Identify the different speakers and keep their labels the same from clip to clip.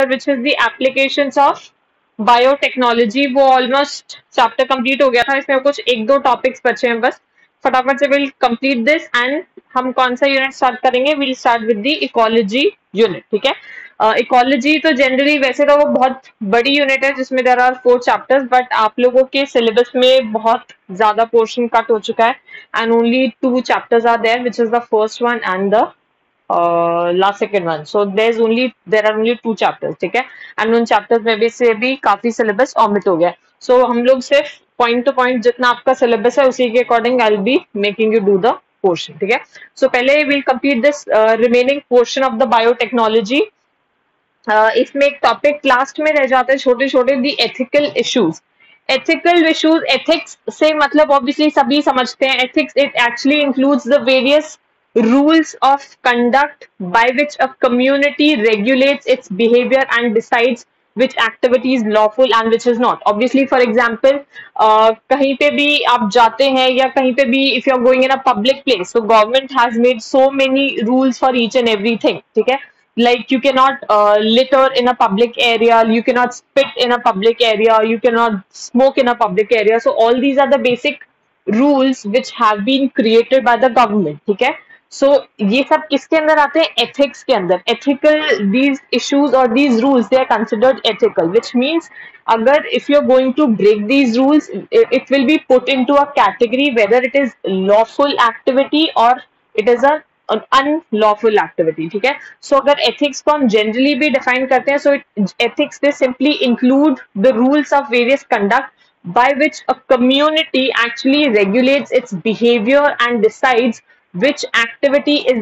Speaker 1: Which is the applications of biotechnology, वो almost chapter complete हो गया था, इसमें कुछ एक दो टॉपिक्स बचे हैं बस, फटाफट से विल कंप्लीट दिस एंड हम कौन सा यूनिट स्टार्ट करेंगे, will start with the ecology unit, ठीक है। इकोलॉजी तो जनरली वैसे तो वो बहुत बड़ी यूनिट है जिसमें देयर आर 4 चैप्टर्स, बट आप लोगों के सिलेबस में बहुत ज्यादा पोर्शन कट हो चुका है and only 2 chapters are there which is the first one and the last second one, so there are only 2 chapters, ठीक है। एंड उन चैप्टर्स में भी से भी काफी सिलेबस ऑमिट हो गया, सो हम लोग सिर्फ पॉइंट टू पॉइंट जितना आपका सिलेबस है उसी के according I will be making you do the portion, ठीक है। सो पहले will complete this remaining portion of the biotechnology. इसमें एक टॉपिक लास्ट में रह जाते हैं छोटे छोटे, the ethical issues. Ethical issues, ethics से मतलब ऑब्वियसली सभी समझते हैं, ethics it actually includes the various rules of conduct by which a community regulates its behavior and decides which activity is lawful and which is not. Obviously, for example, कहीं पे भी आप जाते हैं या कहीं पे भी if you are going in a public place, so government has made so many rules for each and everything, ठीक है। Like you cannot litter in a public area, you cannot spit in a public area, you cannot smoke in a public area. So all these are the basic rules which have been created by the government, ठीक है। सो ये सब किसके अंदर आते हैं, ethics के अंदर। एथिकल दीज इश्यूज और these rules they are considered ethical, which means अगर if you are going to break these rules it will be put into a category whether it is lawful activity और it is a unlawful activity, ठीक है। सो अगर ethics को हम generally भी define करते हैं, सो ethics they simply include the rules of various conduct by which a community actually regulates its behavior and decides which activity is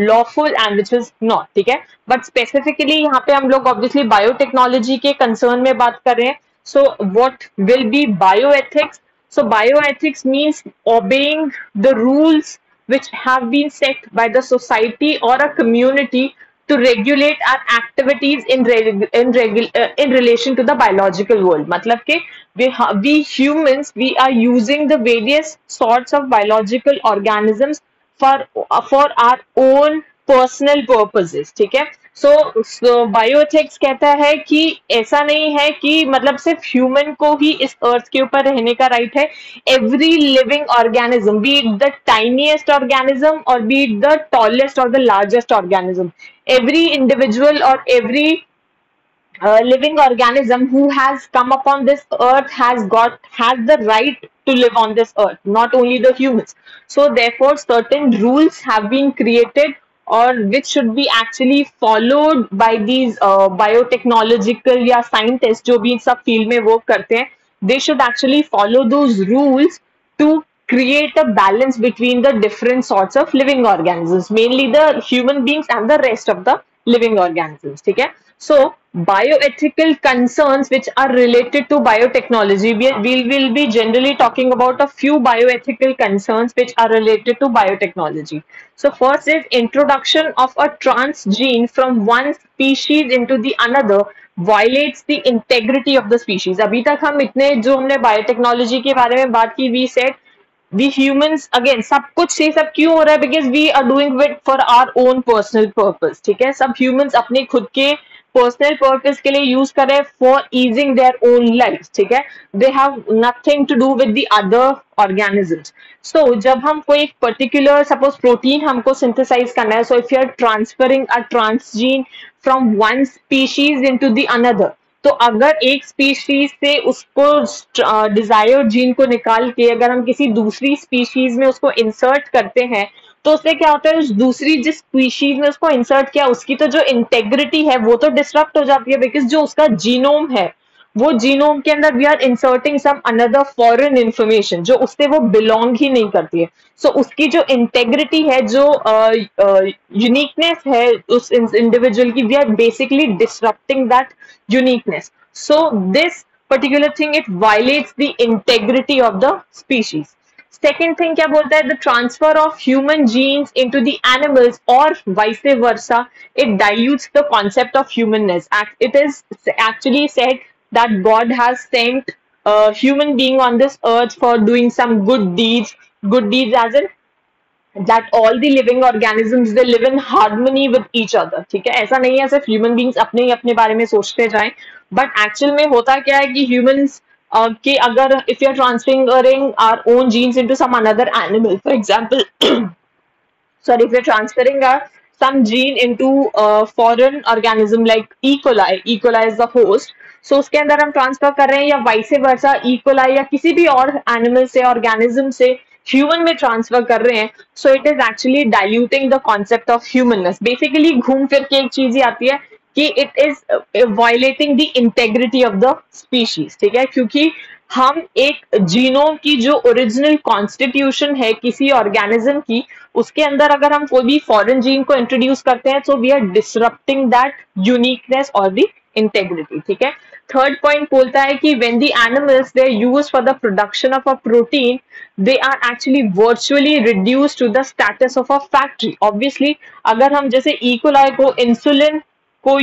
Speaker 1: lawful and which is not, ठीक है। बट स्पेसिफिकली यहाँ पे हम लोग obviously biotechnology के concern में बात कर रहे हैं। So what will be bioethics? So bioethics means obeying the rules which have been set by the society or a community to regulate our activities in relation to the biological world. मतलब कि we humans we are using the various sorts of biological organisms for our own personal purposes, ठीक है। सो bioethics कहता है कि ऐसा नहीं है कि मतलब सिर्फ ह्यूमन को ही इस अर्थ के ऊपर रहने का राइट है। Every living organism, B it the tiniest organism और बी इट द टॉलेस्ट और the largest organism, every individual or every living organism who has come upon this earth has the right to live on this earth, not only the humans. So therefore certain rules have been created or which should be actually followed by these biotechnological या scientists जो भी सब field में work करते हैं, they should actually follow those rules to create a balance between the different sorts of living organisms, mainly the human beings and the rest of the living organisms, ठीक है। So bioethical concerns which are related to biotechnology, we will be generally talking about a few bioethical concerns which are related to biotechnology. So first is introduction of a transgene from one species into the another violates the integrity of the species. अभी तक हम इतने जो हमने biotechnology के बारे में बात की, we said we humans again सब कुछ ये सब क्यों हो रहा है, because we are doing it for our own personal purpose, ठीक है। सब humans अपने खुद के पर्सनल पर्पस के लिए यूज कर रहे हैं for easing their own life, ठीक है। They have nothing to do with the other organisms. So जब हम कोई एक पर्टिकुलर सपोज प्रोटीन हमको सिंथेसाइज करना है, so if you are transferring a transgene from one species into the another, तो अगर एक स्पीशीज से उसको डिजायर्ड जीन को निकाल के अगर हम किसी दूसरी स्पीशीज में उसको इंसर्ट करते हैं, तो उससे क्या होता है, दूसरी जिस स्पीशीज में उसको इंसर्ट किया उसकी तो जो इंटेग्रिटी है वो तो डिसरप्ट हो जाती है, बिकॉज जो उसका जीनोम है वो जीनोम के अंदर we are inserting some another foreign information जो उससे वो बिलोंग ही नहीं करती है। सो उसकी जो इंटेग्रिटी है, जो यूनिकनेस है उस इंडिविजुअल की, we are basically disrupting that uniqueness. So this particular thing it violates the integrity of the species. Second thing क्या बोलता है, the transfer of human genes into the animals और vice versa, it dilutes the concept of humanness. It is actually said that God has sent a human being on this earth for doing some good deeds as in that all the living organisms they live in harmony with each other. ठीक है, ऐसा नहीं है सिर्फ human beings अपने ही अपने बारे में सोचते जाएं, बट एक्चुअल में होता क्या है कि ह्यूमंस कि अगर if you are transferring our own genes into some another animal, for example sorry, if we're transferring some gene into a foreign organism like E. coli is the host, so उसके अंदर हम transfer कर रहे हैं, या vice versa E. coli या किसी भी और एनिमल से ऑर्गेनिज्म से ह्यूमन में ट्रांसफर कर रहे हैं, so it is actually diluting the concept of humanness. Basically घूम फिर के एक चीज ही आती है कि it is violating the integrity of the species. ठीक है, क्योंकि हम एक जीनोम की जो ओरिजिनल कॉन्स्टिट्यूशन है किसी ऑर्गेनिज्म की, उसके अंदर अगर हम कोई भी फॉरेन जीन को इंट्रोड्यूस करते हैं, so we are disrupting that uniqueness और द इंटेग्रिटी. ठीक है, थर्ड पॉइंट बोलता है कि when the animals they are used for the production of a protein, they are actually virtually reduced to the status of a factory. Obviously अगर हम जैसे E coli को इंसुलिन को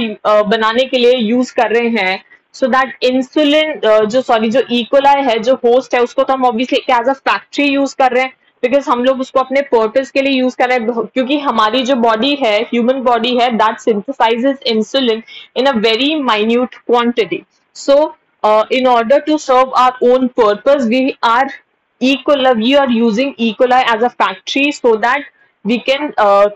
Speaker 1: बनाने के लिए यूज कर रहे हैं, सो दैट इंसुलिन जो ई कोलाई है जो होस्ट है, उसको तो हम obviously as a factory use कर रहे हैं, बिकॉज हम लोग उसको अपने पर्पस के लिए यूज कर रहे हैं, क्योंकि हमारी जो बॉडी है, ह्यूमन बॉडी है, that synthesises insulin in a very minute quantity. So in order to serve our own purpose, we are using E. coli as a factory so that we can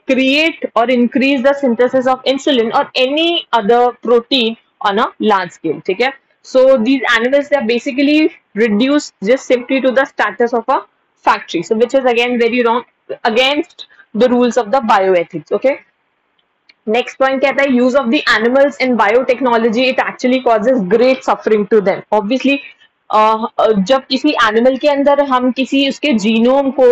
Speaker 1: create or increase the synthesis of insulin or any other protein on a large scale. ठीक है, so these animals they are basically reduced just simply to the status of a factory, so which is again very wrong, against the rules of the bioethics. Okay, next point कहता है use of the animals in biotechnology, it actually causes great suffering to them. Obviously जब किसी animal के अंदर हम किसी उसके genome को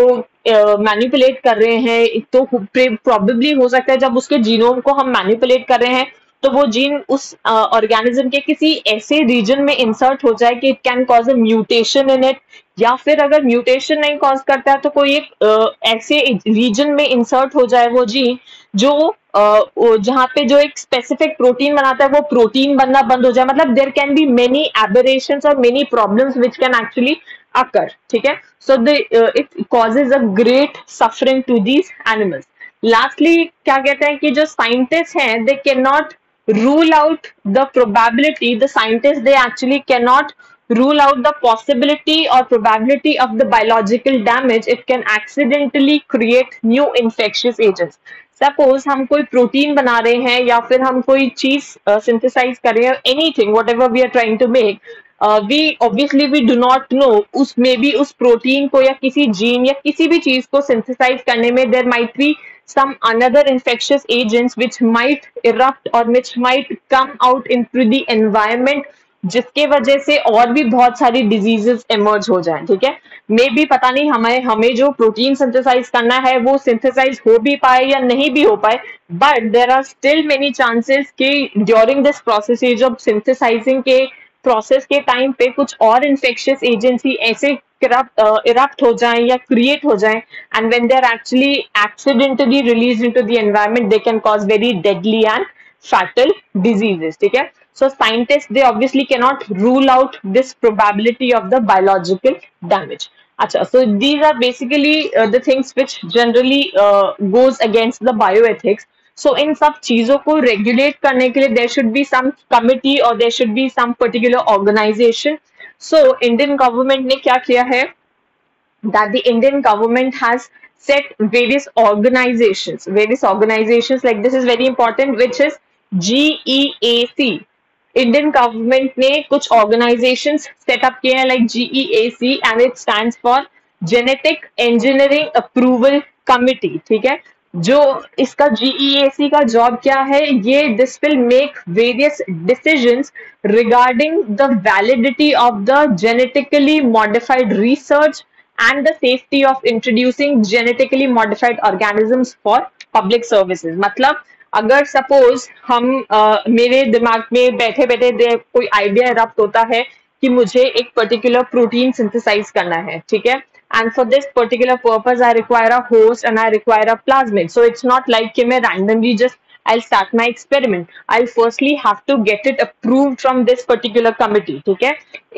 Speaker 1: मैनिपुलेट कर रहे हैं, तो प्रोबेबली हो सकता है जब उसके जीनोम को हम मैनिपुलेट कर रहे हैं तो वो जीन उस ऑर्गेनिज्म के किसी ऐसे रीजन में इंसर्ट हो जाए कि it can cause a mutation in it, या फिर अगर म्यूटेशन नहीं कॉज करता है तो कोई एक ऐसे रीजन में इंसर्ट हो जाए वो जीन जो जहाँ पे जो एक स्पेसिफिक प्रोटीन बनाता है वो प्रोटीन बनना बंद हो जाए. मतलब there can be many aberrations और many problems which can actually occur. ठीक है, so it causes a great suffering to these animals. Lastly क्या कहते हैं कि जो साइंटिस्ट हैं they can not rule out the probability, the scientists they actually cannot rule out the possibility or probability of the biological damage it can accidentally create new infectious agents. Suppose हम कोई protein बना रहे हैं या फिर हम कोई चीज सिंथेसाइज कर रहे हैं, anything whatever we are trying to make, we obviously we do not know उस मे बी उस प्रोटीन को या किसी जीन या किसी भी चीज को सिंथेसाइज करने में there might be some another infectious agents which might erupt or which might come out into the environment, जिसके वजह से और भी बहुत सारी डिजीजेस इमर्ज हो जाएं. ठीक है, मे बी पता नहीं हमें जो प्रोटीन सिंथेसाइज करना है वो सिंथेसाइज हो भी पाए या नहीं भी हो पाए, but there are still many chances कि during this process of synthesising के प्रोसेस के टाइम पे कुछ और इन्फेक्शियस एजेंट्स ही ऐसे erupt हो जाएं या क्रिएट हो जाएं, and when they're actually accidentally released into the environment they can cause very deadly and fatal diseases. ठीक है, so scientists they obviously cannot rule out this probability of the biological damage. अच्छा, so these are basically the things which generally goes against the bioethics. So इन सब चीजों को regulate करने के लिए there should be some committee or there should be some particular organization. So Indian government ने क्या किया है, that the Indian government has set various organizations like this is very important, which is GEAC. Indian government ने कुछ organizations set up किए हैं like GEAC and it stands for Genetic Engineering Approval Committee. ठीक है, जो इसका GEAC का job क्या है, ये this will make various decisions regarding the validity of the genetically modified research and the safety of introducing genetically modified organisms for public services. मतलब अगर सपोज हम मेरे दिमाग में बैठे बैठे कोई आइडिया इरप्ट होता है कि मुझे एक पर्टिकुलर प्रोटीन सिंथेसाइज करना है, ठीक है, and for this particular purpose I require a host and I require a plasmid. So it's not like कि मैं randomly just I'll start my experiment. I'll firstly have to get it approved from this particular committee. ठीक है,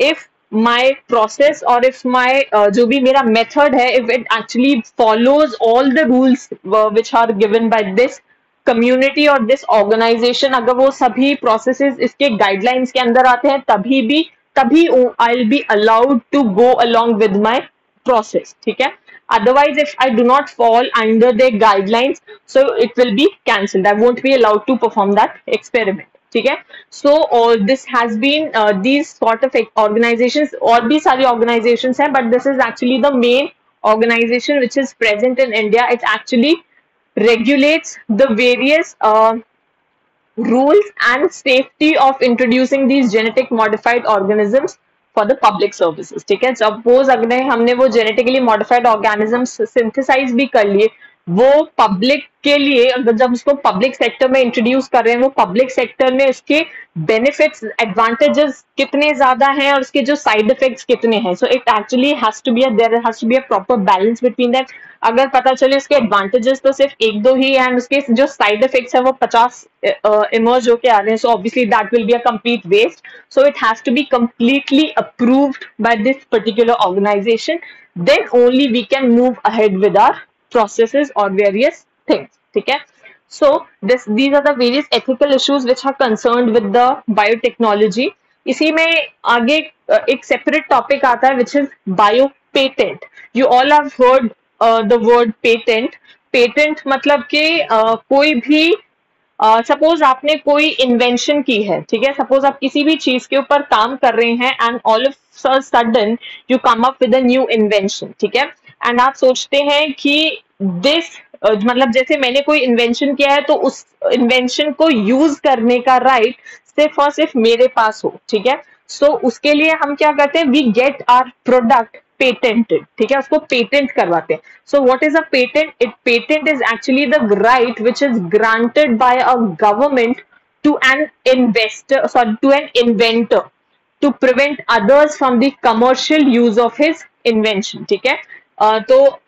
Speaker 1: if my process or if my जो भी मेरा method है, if it actually follows all the rules which are given by this community or this organization, अगर वो सभी processes इसके guidelines के अंदर आते हैं, तभी I'll be allowed to go along with my process. ठीक है? Otherwise, if I do not fall under their guidelines, so it will be cancelled. I won't be allowed to perform that experiment. ठीक है? So this has been these sort of organizations, और भी सारी organizations हैं, but this is actually the main organization which is present in India. It actually regulates the various rules and safety of introducing these genetic modified organisms for the public services. ठीक है? Suppose अगर हमने वो genetically modified organisms synthesize भी कर लिए, वो public के लिए अगर जब उसको पब्लिक सेक्टर में इंट्रोड्यूस कर रहे हैं, वो पब्लिक सेक्टर में उसके बेनिफिट्स एडवांटेजेस कितने ज्यादा हैं और उसके जो साइड इफेक्ट्स कितने हैं. So it actually has to be there has to be a proper balance between that. अगर पता चले उसके एडवांटेजेस तो सिर्फ एक दो ही एंड उसके जो साइड इफेक्ट्स है वो 50 इमर्ज होके आ रहे हैं, so obviously that will be a complete waste. So it has to be completely approved by this particular organisation, then only we can move ahead with our processes or various things. ठीक है? So these are the various ethical issues which are concerned with the biotechnology. इसी में आगे एक separate topic आता है which is biopatent. You all have heard the word patent. Patent मतलब कि कोई भी सपोज आपने कोई इन्वेंशन की है, ठीक है, सपोज आप किसी भी चीज के ऊपर काम कर रहे हैं and all of a sudden you come up with a new invention, ठीक है, एंड आप सोचते हैं कि दिस मतलब जैसे मैंने कोई इन्वेंशन किया है तो उस इन्वेंशन को यूज करने का राइट सिर्फ और सिर्फ मेरे पास हो, ठीक है. सो उसके लिए हम क्या करते हैं, we get our product patented, ठीक है, उसको पेटेंट करवाते हैं. So what is a patent? It patent is actually the right which is granted by a government to an investor, sorry to an inventor, to prevent others from the commercial use of his invention. ठीक है, तो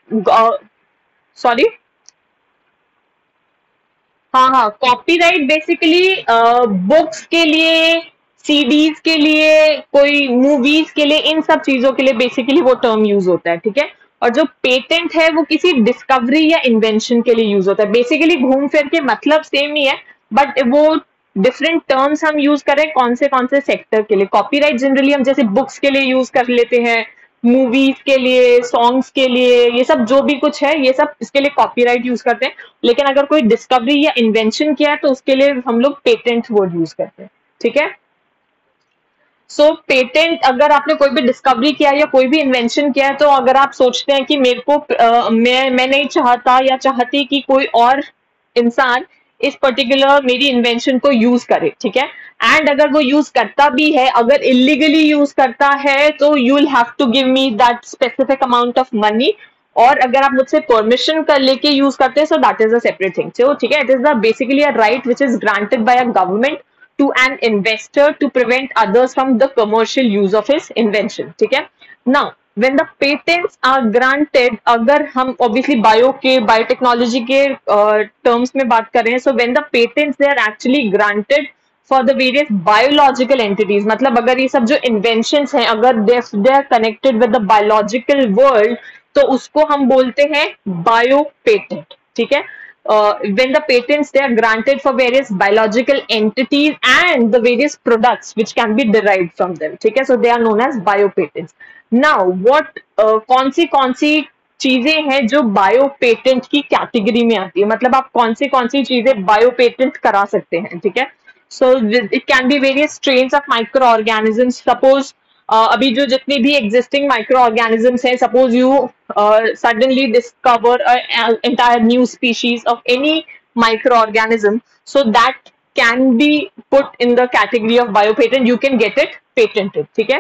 Speaker 1: sorry हाँ, copyright basically books के लिए, CDs के लिए, कोई movies के लिए, इन सब चीजों के लिए बेसिकली वो टर्म यूज होता है. ठीक है, और जो पेटेंट है वो किसी डिस्कवरी या इन्वेंशन के लिए यूज होता है. बेसिकली घूम फिर के मतलब सेम ही है, बट वो डिफरेंट टर्म्स हम यूज करें कौन से सेक्टर के लिए. कॉपीराइट जनरली हम जैसे बुक्स के लिए यूज कर लेते हैं, मूवीज के लिए, सॉन्ग्स के लिए, ये सब जो भी कुछ है ये सब इसके लिए कॉपीराइट यूज करते हैं. लेकिन अगर कोई डिस्कवरी या इन्वेंशन किया है तो उसके लिए हम लोग पेटेंट वर्ड यूज करते हैं. ठीक है, सो पेटेंट अगर आपने कोई भी डिस्कवरी किया या कोई भी इन्वेंशन किया है, तो अगर आप सोचते हैं कि मेरे को मैं नहीं चाहता या चाहती कि कोई और इंसान इस पर्टिकुलर मेरी इन्वेंशन को यूज करे, ठीक है, एंड अगर वो यूज करता भी है, अगर इलीगली यूज करता है, तो you will have to give me that specific amount of money. और अगर आप मुझसे परमिशन कर लेके यूज करते हैं, so that is a separate thing. So ठीक है, it is the basically a right which is granted by a government to an investor to prevent others from the commercial use of his invention. ठीक है, now when the patents are granted, अगर हम obviously biotechnology के terms में बात कर रहे हैं, so when the patents they are actually granted for the various biological entities, मतलब अगर ये सब जो inventions हैं अगर they are connected with the biological world, तो उसको हम बोलते हैं biopatent. ठीक है, when the patents they are granted for various biological entities and the various products which can be derived from them. ठीक है, so they are known as biopatents. Now what कौन सी चीजें हैं जो बायोपेटेंट की कैटेगरी में आती है, मतलब आप कौन सी चीजें बायोपेटेंट करा सकते हैं. ठीक है, so it can be various strains of microorganisms. Suppose अभी जो जितनी भी एग्जिस्टिंग माइक्रो ऑर्गेनिजम्स हैं, suppose you suddenly discover entire new species of any microorganism, so that can be put in the category of biopatent, you can get it patented. ठीक है,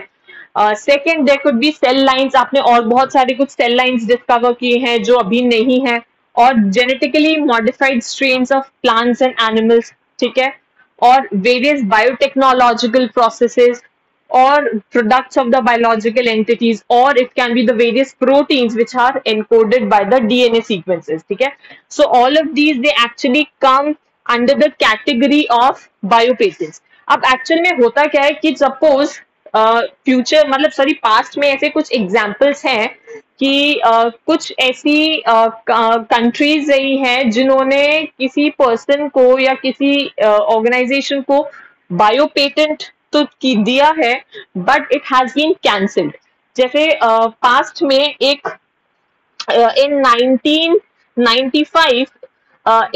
Speaker 1: second there could be cell lines. आपने और बहुत सारे कुछ cell lines discover किए हैं जो अभी नहीं है, और genetically modified strains of plants and animals. ठीक है, और various biotechnological processes or products of the biological entities, or it can be the various proteins which are encoded by the DNA sequences. ठीक है, so all of these they actually come under the category of biopatents. अब actual में होता क्या है कि suppose future मतलब sorry past में ऐसे कुछ एग्जाम्पल्स हैं कि कुछ ऐसी कंट्रीज रही हैं जिन्होंने किसी पर्सन को या किसी ऑर्गेनाइजेशन को बायो पेटेंट तो की दिया है but it has been cancelled. जैसे पास्ट में एक इन 1995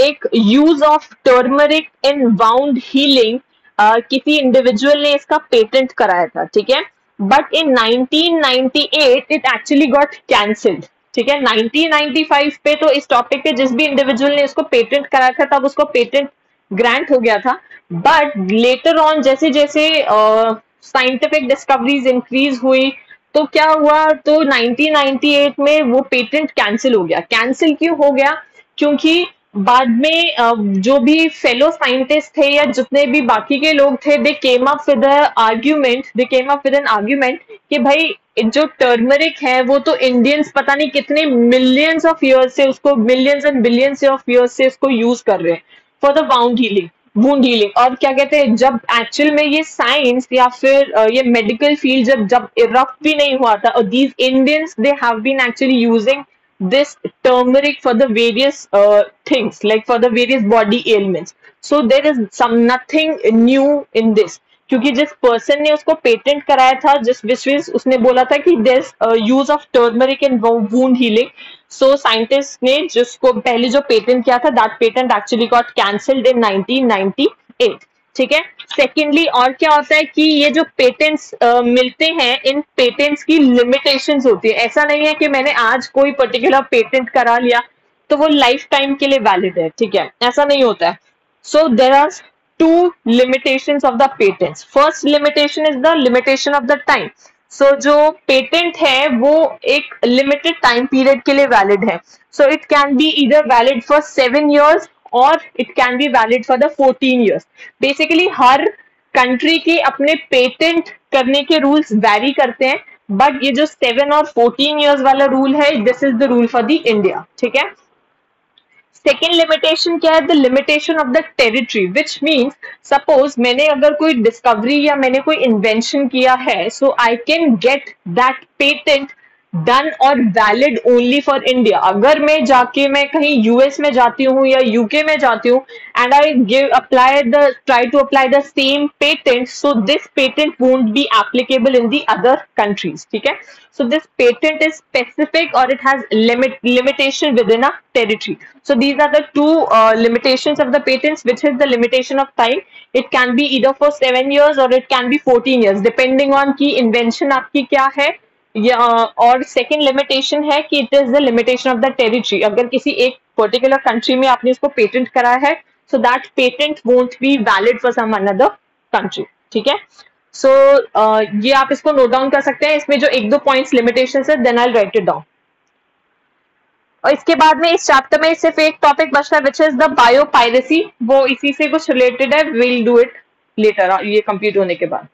Speaker 1: एक use of turmeric in wound healing किसी इंडिविजुअल ने इसका पेटेंट कराया था, ठीक है। But in 1998 it actually got cancelled, ठीक है। 1995 पे तो इस टॉपिक पे जिस भी इंडिविजुअल ने इसको पेटेंट कराया था तब उसको पेटेंट ग्रांट हो गया था। बट लेटर ऑन जैसे जैसे साइंटिफिक डिस्कवरीज इंक्रीज हुई तो क्या हुआ, तो 1998 में वो पेटेंट कैंसिल हो गया। कैंसिल क्यों हो गया? क्योंकि बाद में जो भी फेलो साइंटिस्ट थे या जितने भी बाकी के लोग थे, they came up with an argument कि भाई जो टर्मरिक है वो तो इंडियंस पता नहीं कितने मिलियंस ऑफ ईयर्स से उसको, millions and billions of years से उसको यूज कर रहे हैं फॉर द वुंड हीलिंग। और क्या कहते हैं, जब एक्चुअल में ये साइंस या फिर ये मेडिकल फील्ड जब जब इरप्ट भी नहीं हुआ था, और these Indians they have been actually using this turmeric for the various things, like for the various body ailments. So there is some nothing new in this, क्योंकि जिस पर्सन ने उसको पेटेंट कराया था, जिस विच उसने बोला था कि their use of turmeric in wound healing, so scientist ने जिसको पहले जो पेटेंट किया था that patent actually got cancelled in 1998, ठीक है। सेकेंडली और क्या होता है कि ये जो पेटेंट्स मिलते हैं, इन पेटेंट्स की लिमिटेशंस होती है। ऐसा नहीं है कि मैंने आज कोई पर्टिकुलर पेटेंट करा लिया तो वो लाइफ टाइम के लिए वैलिड है, ठीक है, ऐसा नहीं होता है। So there are two limitations of the patents. First limitation is the limitation of the time. So जो पेटेंट है वो एक लिमिटेड टाइम पीरियड के लिए वैलिड है। So it can be either valid for 7 years और it can be valid for the 14 years। Basically her country के अपने पेटेंट करने के रूल्स वैरी करते हैं, बट ये जो 7 और 14 years वाला रूल है, this is the rule for the India, ठीक है। सेकेंड लिमिटेशन क्या है? The limitation of the territory, which means suppose मैंने अगर कोई डिस्कवरी या मैंने कोई इन्वेंशन किया है, so I can get that patent done और वैलिड ओनली फॉर इंडिया। अगर मैं कहीं यूएस में जाती हूँ या यूके में जाती हूँ and I try to apply the same patent, so this patent won't be applicable in the other countries, ठीक है। So this patent is specific or it has limitation within a territory. So these are the two limitations of the patents, which is the limitation of time. It can be either for 7 years or it can be 14 years, depending on की invention आपकी क्या है। या और second limitation है कि it is the limitation of the territory. अगर किसी एक पर्टिकुलर कंट्री में आपने इसको पेटेंट कराया है, so that patent won't be valid for some another country, ठीक है। सो ये आप इसको नोट डाउन कर सकते हैं। इसमें जो एक दो पॉइंट्स लिमिटेशन है, then I write it down. और इसके बाद में इस चैप्टर में सिर्फ एक टॉपिक बचता है, विच इज द बायोपायरेसी। वो इसी से कुछ रिलेटेड है, विल डू इट लेटर, ये कंप्लीट होने के बाद।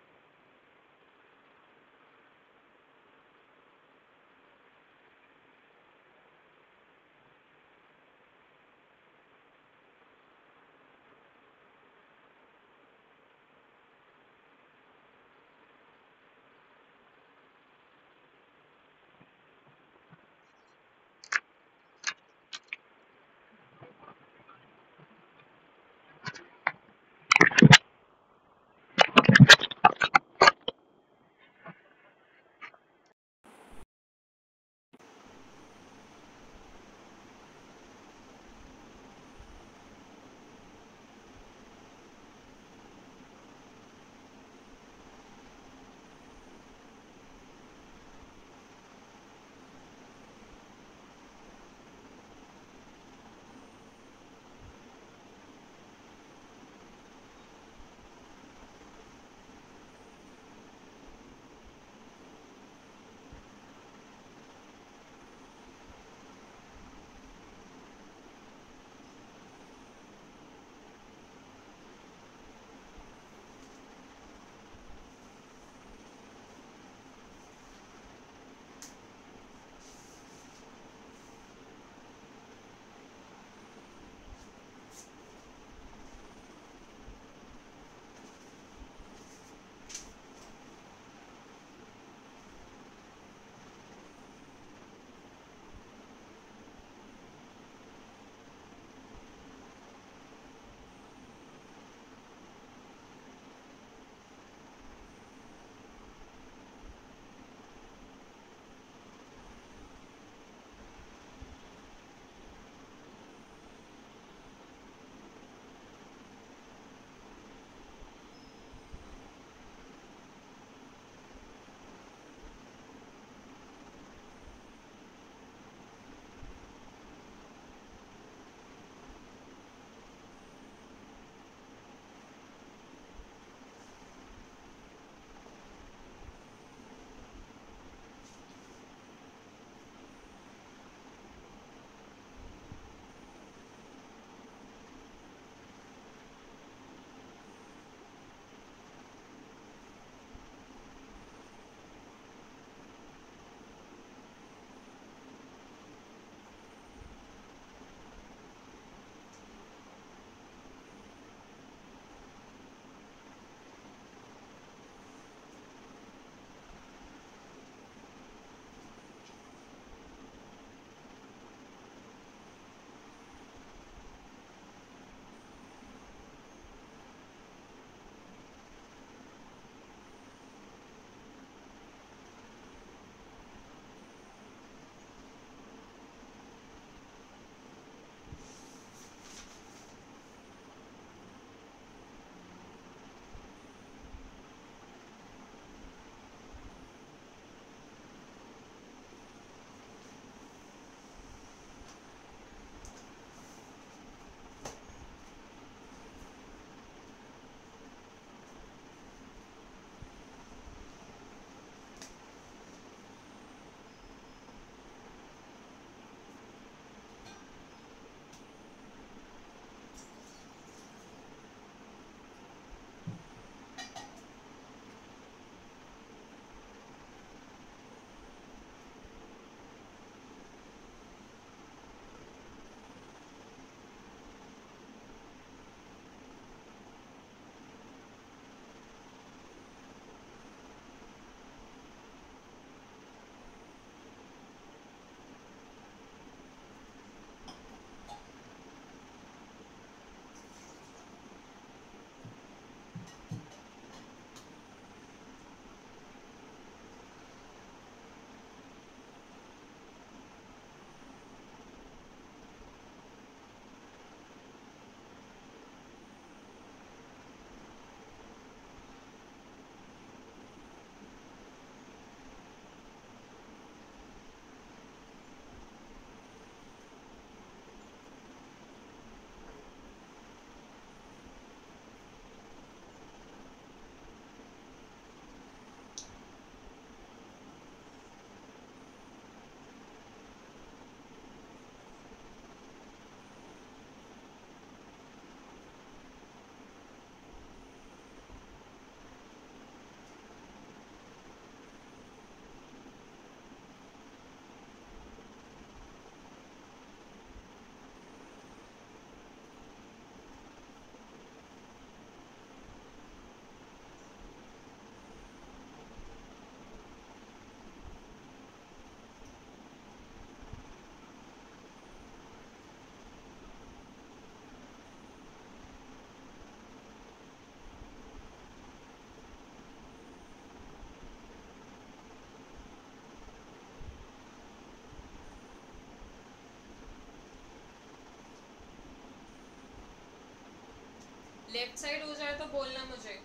Speaker 1: लेफ्ट साइड हो जाए तो बोलना मुझे।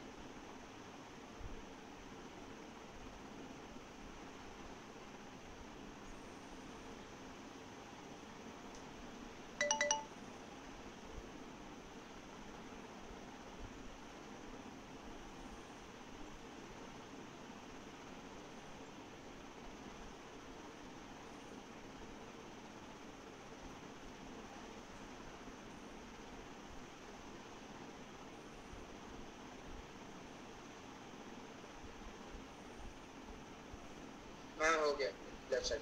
Speaker 2: हाँ हो गया left side.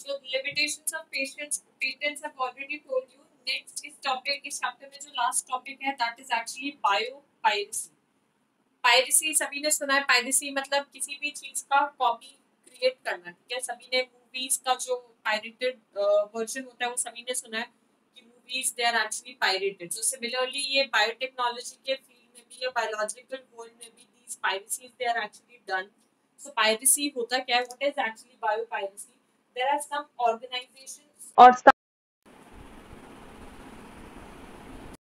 Speaker 1: So limitations of patents I've already told you. Next इस topic इस chapter में जो last topic है that is actually biopiracy. Piracy सभी ने सुना है. Piracy मतलब किसी भी चीज का copy create करना. ठीक है, सभी ने movies का जो pirated version होता है वो सभी ने सुना है कि movies they are actually pirated. So similarly ये biotechnology के field में भी या biological world में भी these piracies they are actually done. So piracy होता क्या है? What is actually biopiracy? There are some organizations or some